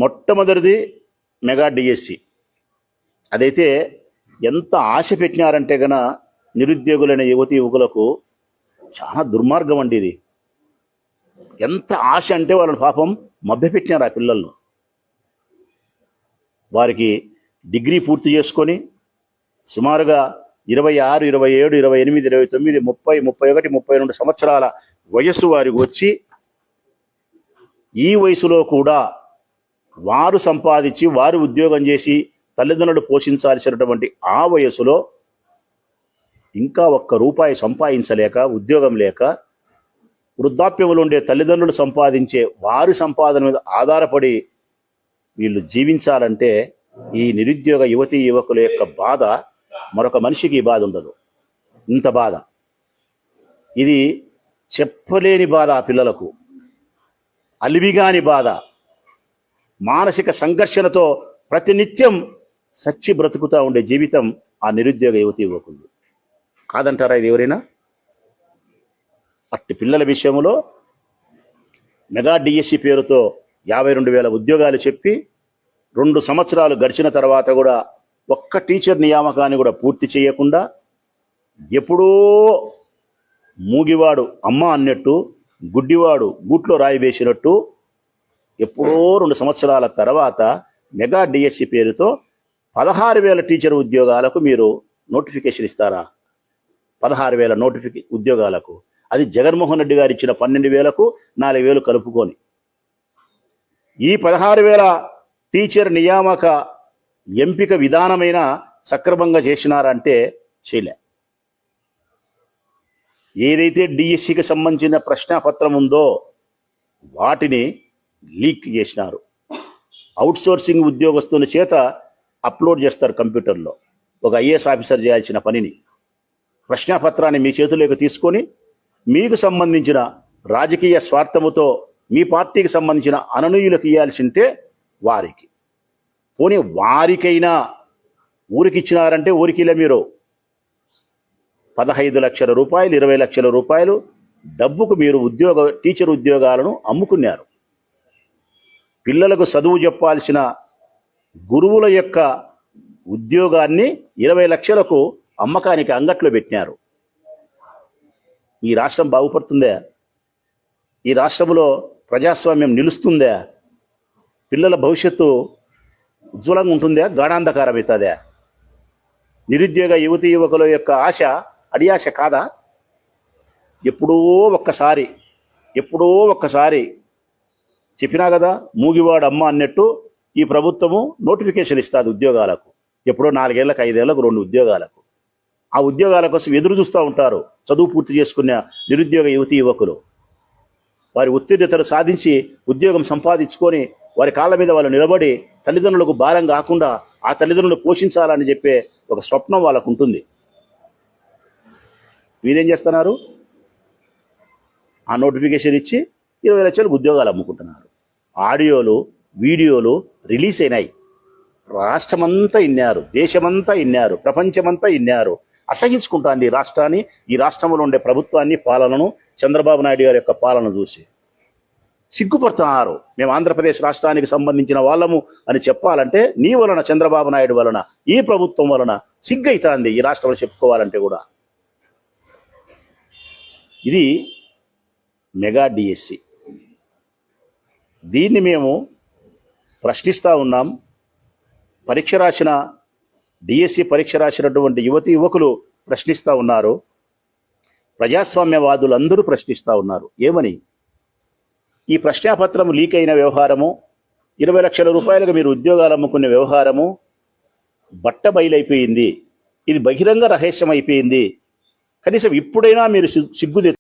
మొట్టమొదటిది mega DSC. అదైతే ఎంత ఆశ పెట్టినారంటే గన నిరుద్యోగులైన యువతి యువకులకు చాలా దుర్మార్గం అండి ఇది. ఎంత ఆశ అంటే వాళ్ళని పాపం మభ్యపెట్టినారు ఆ పిల్లలను. వారికి డిగ్రీ పూర్తి చేసుకొని సుమారుగా 26, 27, 28, 29, 30, 31, 32 సంవత్సరాల వయస్సు వారికి వచ్చి ఈ వయసులో కూడా వారు సంపాదించి వారు ఉద్యోగం చేసి తల్లిదండ్రులు పోషించాల్సినటువంటి ఆ వయసులో ఇంకా ఒక్క రూపాయి సంపాదించలేక, ఉద్యోగం లేక, వృద్ధాప్యంలో ఉండే తల్లిదండ్రులు సంపాదించే వారి సంపాదన మీద ఆధారపడి వీళ్ళు జీవించాలంటే ఈ నిరుద్యోగ యువతీ యువకుల యొక్క బాధ మరొక మనిషికి ఈ బాధ ఉండదు. ఇంత బాధ, ఇది చెప్పలేని బాధ. ఆ పిల్లలకు అలివిగాని బాధ, మానసిక సంఘర్షణతో ప్రతినిత్యం సచ్చి బ్రతుకుతూ ఉండే జీవితం ఆ నిరుద్యోగ యువతీ యువకులు. కాదంటారా ఇది ఎవరైనా? అట్టి పిల్లల విషయంలో మెగా డిఎస్సి పేరుతో 52,000 ఉద్యోగాలు చెప్పి 2 సంవత్సరాలు గడిచిన తర్వాత కూడా ఒక్క టీచర్ నియామకాన్ని కూడా పూర్తి చేయకుండా, ఎప్పుడో మూగివాడు అమ్మ అన్నట్టు, గుడ్డివాడు గూట్లో రాయి వేసినట్టు ఎప్పుడో 2 సంవత్సరాల తర్వాత మెగా డిఎస్సి పేరుతో 16,000 టీచర్ ఉద్యోగాలకు మీరు నోటిఫికేషన్ ఇస్తారా? 16,000 ఉద్యోగాలకు. అది జగన్మోహన్ రెడ్డి గారు ఇచ్చిన 12,000కు 4,000 కలుపుకొని ఈ 16,000 టీచర్ నియామక ఎంపిక విధానమైన సక్రమంగా చేసినారంటే చేయలే. ఏదైతే డిఎస్సికి సంబంధించిన ప్రశ్నాపత్రం ఉందో వాటిని లీక్ చేసినారు. అవుట్సోర్సింగ్ ఉద్యోగస్తుల చేత అప్లోడ్ చేస్తారు కంప్యూటర్లో. ఒక ఐఏఎస్ ఆఫీసర్ చేయాల్సిన పనిని, ప్రశ్నాపత్రాన్ని మీ చేతుల్లోకి తీసుకొని మీకు సంబంధించిన రాజకీయ స్వార్థముతో మీ పార్టీకి సంబంధించిన అననీయులకు ఇవ్వాల్సి ఉంటే వారికి, పోనీ వారికైనా ఊరికి ఇచ్చినారంటే ఊరికిలే మీరు 15 లక్షల రూపాయలు, 20 లక్షల రూపాయలు డబ్బుకు మీరు టీచర్ ఉద్యోగాలను అమ్ముకున్నారు. పిల్లలకు చదువు చెప్పాల్సిన గురువుల యొక్క ఉద్యోగాన్ని 20 లక్షలకు అమ్మకానికి అంగట్లో పెట్టినారు. ఈ రాష్ట్రం బాగుపడుతుందా? ఈ రాష్ట్రంలో ప్రజాస్వామ్యం నిలుస్తుందా? పిల్లల భవిష్యత్తు ఉజ్వలంగా ఉంటుందా? గాఢాంధకారం అవుతుందా? నిరుద్యోగ యువతీ యువకుల యొక్క ఆశ అడియాశ కాదా? ఎప్పుడో ఒక్కసారి చెప్పినా కదా, మూగివాడు అమ్మ అన్నట్టు ఈ ప్రభుత్వము నోటిఫికేషన్ ఇస్తుంది ఉద్యోగాలకు. ఎప్పుడో 4 ఏళ్ళకు 5 ఏళ్లకు 2 ఉద్యోగాలకు. ఆ ఉద్యోగాల కోసం ఎదురు చూస్తూ ఉంటారు చదువు పూర్తి చేసుకున్న నిరుద్యోగ యువతీ యువకులు. వారి ఉత్తీర్ణతలు సాధించి ఉద్యోగం సంపాదించుకొని వారి కాళ్ళ మీద వాళ్ళు నిలబడి తల్లిదండ్రులకు భారం కాకుండా ఆ తల్లిదండ్రులు పోషించాలని చెప్పే ఒక స్వప్నం వాళ్ళకు ఉంటుంది. వీరేం చేస్తున్నారు? ఆ నోటిఫికేషన్ ఇచ్చి 20 లక్షలకు ఉద్యోగాలు అమ్ముకుంటున్నారు. ఆడియోలు, వీడియోలు రిలీజ్ అయినాయి. రాష్ట్రమంతా ఇన్నారు, దేశమంతా ఇన్నారు, ప్రపంచమంతా ఇన్నారు. అసహించుకుంటాంది ఈ రాష్ట్రాన్ని, ఈ రాష్ట్రంలో ఉండే ప్రభుత్వాన్ని, పాలనను, చంద్రబాబు నాయుడు గారి యొక్క పాలన చూసి సిగ్గుపడుతున్నారు. మేము ఆంధ్రప్రదేశ్ రాష్ట్రానికి సంబంధించిన వాళ్ళము అని చెప్పాలంటే నీ వలన, చంద్రబాబు నాయుడు వలన, ఈ ప్రభుత్వం వలన సిగ్గైతుంది ఈ రాష్ట్రంలో చెప్పుకోవాలంటే కూడా. ఇది మెగా డిఎస్సి. దీన్ని మేము ప్రశ్నిస్తూ ఉన్నాం. డిఎస్సి పరీక్ష రాసినటువంటి యువతీ యువకులు ప్రశ్నిస్తూ ఉన్నారు. ప్రజాస్వామ్యవాదులందరూ ప్రశ్నిస్తూ ఉన్నారు. ఏమని? ఈ ప్రశ్నాపత్రం లీక్ అయిన వ్యవహారము, 20 లక్షల రూపాయలకు మీరు ఉద్యోగాలు అమ్ముకునే వ్యవహారము బట్ట బయలైపోయింది. ఇది బహిరంగ రహస్యం అయిపోయింది. కనీసం ఇప్పుడైనా మీరు సిగ్గు